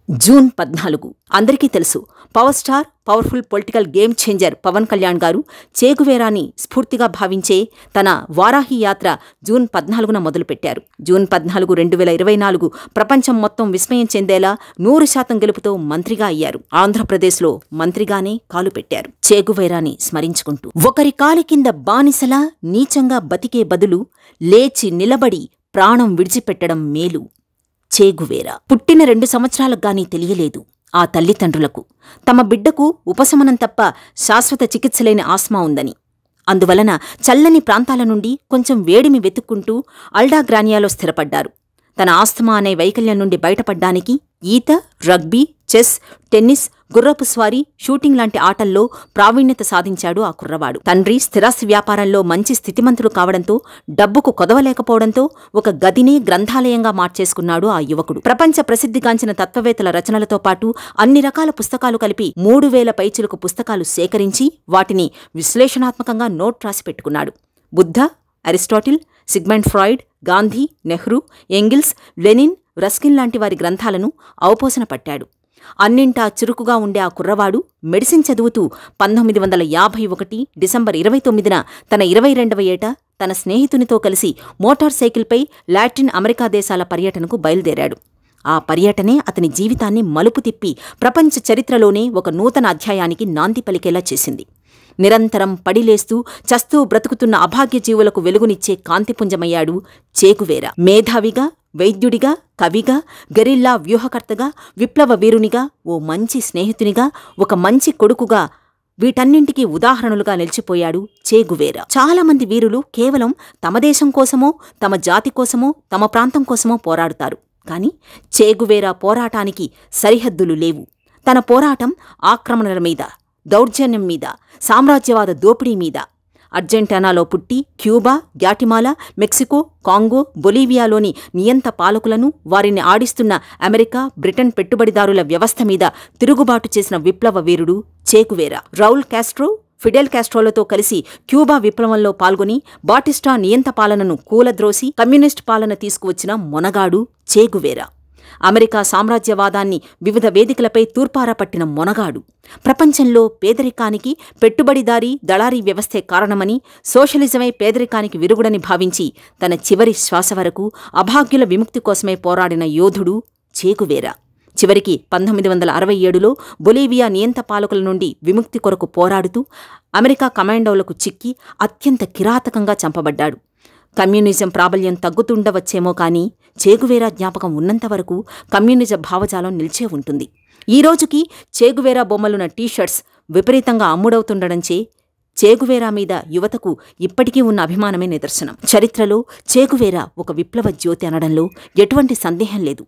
June 14 అందరికీ తెలుసు. Power star, powerful political game changer Pawan Kalyan గారు చేగువేరాని స్ఫూర్తిగా భావించే తన వారాహి యాత్ర జూన్ 14న మొదలుపెట్టారు. జూన్ 14, 2024 ప్రపంచం మొత్తం విస్మయం చెందేలా 100% గెలుపుతో మంత్రిగా అయ్యారు. ఆంధ్రప్రదేశ్లో మంత్రిగానే కాలు పెట్టారు. చేగువేరాని స్మరించుకుంటూ ఒకరి కాలి కింద బానిసలా నీచంగా బతికే బదులు లేచి నిలబడి ప్రాణం విడిచిపెట్టడం మేలు. చేగువేరా పుట్టిన 2 సంవత్సరాలకు గానీ తెలియలేదు ఆ తల్లిదండ్రులకు తమ బిడ్డకు ఉపశమనం తప్ప శాశ్వత చికిత్సలేని ఆస్మా ఉందని. అందువలన చల్లని ప్రాంతాల నుండి కొంచెం వేడిమి వెతుక్కుంటూ అల్డాగ్రానియాలో స్థిరపడ్డారు. తన ఆస్తమా అనే వైకల్యం నుండి బయటపడ్డానికి ఈత, రగ్బీ, చెస్, టెన్నిస్, గుర్రపు స్వారీ, షూటింగ్ లాంటి ఆటల్లో ప్రావీణ్యత సాధించాడు ఆ కుర్రవాడు. తండ్రి స్థిరాస్తి వ్యాపారంలో మంచి స్థితిమంతుడు కావడంతో డబ్బుకు కొదవలేకపోవడంతో ఒక గదినే గ్రంథాలయంగా మార్చేసుకున్నాడు ఆ యువకుడు. ప్రపంచ ప్రసిద్ధిగాంచిన తత్వవేత్తల రచనలతో పాటు అన్ని రకాల పుస్తకాలు కలిపి 3000 పైచిలుకు పుస్తకాలు సేకరించి వాటిని విశ్లేషణాత్మకంగా నోట్ రాసి పెట్టుకున్నాడు. Buddha, Aristotle, Sigmund Freud, Gandhi, Nehru, Engels, Lenin, Ruskin లాంటి వారి గ్రంథాలను అవపోసన పట్టాడు. అన్నింటా చురుకుగా ఉండే ఆ కుర్రవాడు మెడిసిన్ చదువుతూ 1951 డిసెంబర్ 29న తన 22వ ఏట తన స్నేహితునితో కలిసి మోటార్ సైకిల్పై లాటిన్ అమెరికా దేశాల పర్యటనకు బయలుదేరాడు. ఆ పర్యటనే అతని జీవితాన్ని మలుపు తిప్పి ప్రపంచ చరిత్రలోనే ఒక నూతన అధ్యాయానికి నాంది పలికేలా చేసింది. నిరంతరం పడిలేస్తూ చస్తూ బ్రతుకుతున్న అభాగ్య జీవులకు వెలుగునిచ్చే కాంతిపుంజమయ్యాడు చేగువేరా. మేధావిగా, వైద్యుడిగా, కవిగా, గెరిల్లా వ్యూహకర్తగా, విప్లవ వీరునిగా, ఓ మంచి స్నేహితునిగా, ఒక మంచి కొడుకుగా వీటన్నింటికీ ఉదాహరణలుగా నిలిచిపోయాడు చేగువేరా. చాలామంది వీరులు కేవలం తమ దేశం కోసమో, తమ జాతి కోసమో, తమ ప్రాంతం కోసమో పోరాడుతారు. కాని చేగువేరా పోరాటానికి సరిహద్దులు లేవు. తన పోరాటం ఆక్రమణల మీద, దౌర్జన్యం మీద, సామ్రాజ్యవాద దోపిడీ మీద. అర్జెంటీనాలో పుట్టి క్యూబా, గ్యాటిమాలా, మెక్సికో, కాంగో, బొలీవియాలోని నియంత పాలకులను, వారిని ఆడిస్తున్న అమెరికా, బ్రిటన్ పెట్టుబడిదారుల వ్యవస్థ మీద తిరుగుబాటు చేసిన విప్లవ వీరుడు చేగువేరా. రౌల్ కాస్ట్రో, ఫిడెల్ కాస్ట్రోలతో కలిసి క్యూబా విప్లవంలో పాల్గొని బాటిస్టా నియంత పాలనను కూలద్రోసి కమ్యూనిస్ట్ పాలన తీసుకువచ్చిన మొనగాడు చేగువేరా. అమెరికా సామ్రాజ్యవాదాన్ని వివిధ వేదికలపై తూర్పారపట్టిన మొనగాడు. ప్రపంచంలో పేదరికానికి పెట్టుబడిదారీ, దళారీ వ్యవస్థే కారణమని, సోషలిజమే పేదరికానికి విరుగుడని భావించి తన చివరి శ్వాస వరకు అభాగ్యుల విముక్తి కోసమే పోరాడిన యోధుడు చేగువేరా. చివరికి 1967లో బొలీవియా నియంత పాలకుల నుండి విముక్తి కొరకు పోరాడుతూ అమెరికా కమాండోలకు చిక్కి అత్యంత కిరాతకంగా చంపబడ్డాడు. కమ్యూనిజం ప్రాబల్యం తగ్గుతుండవచ్చేమో కానీ చేగువేరా జ్ఞాపకం ఉన్నంతవరకు కమ్యూనిజం భావజాలం నిలిచే ఉంటుంది. ఈ రోజుకి చేగువేరా బొమ్మలున్న టీషర్ట్స్ విపరీతంగా అమ్ముడవుతుండడంచే చేగువేరా మీద యువతకు ఇప్పటికీ ఉన్న అభిమానమే నిదర్శనం. చరిత్రలో చేగువేరా ఒక విప్లవ జ్యోతి అనడంలో ఎటువంటి సందేహం లేదు.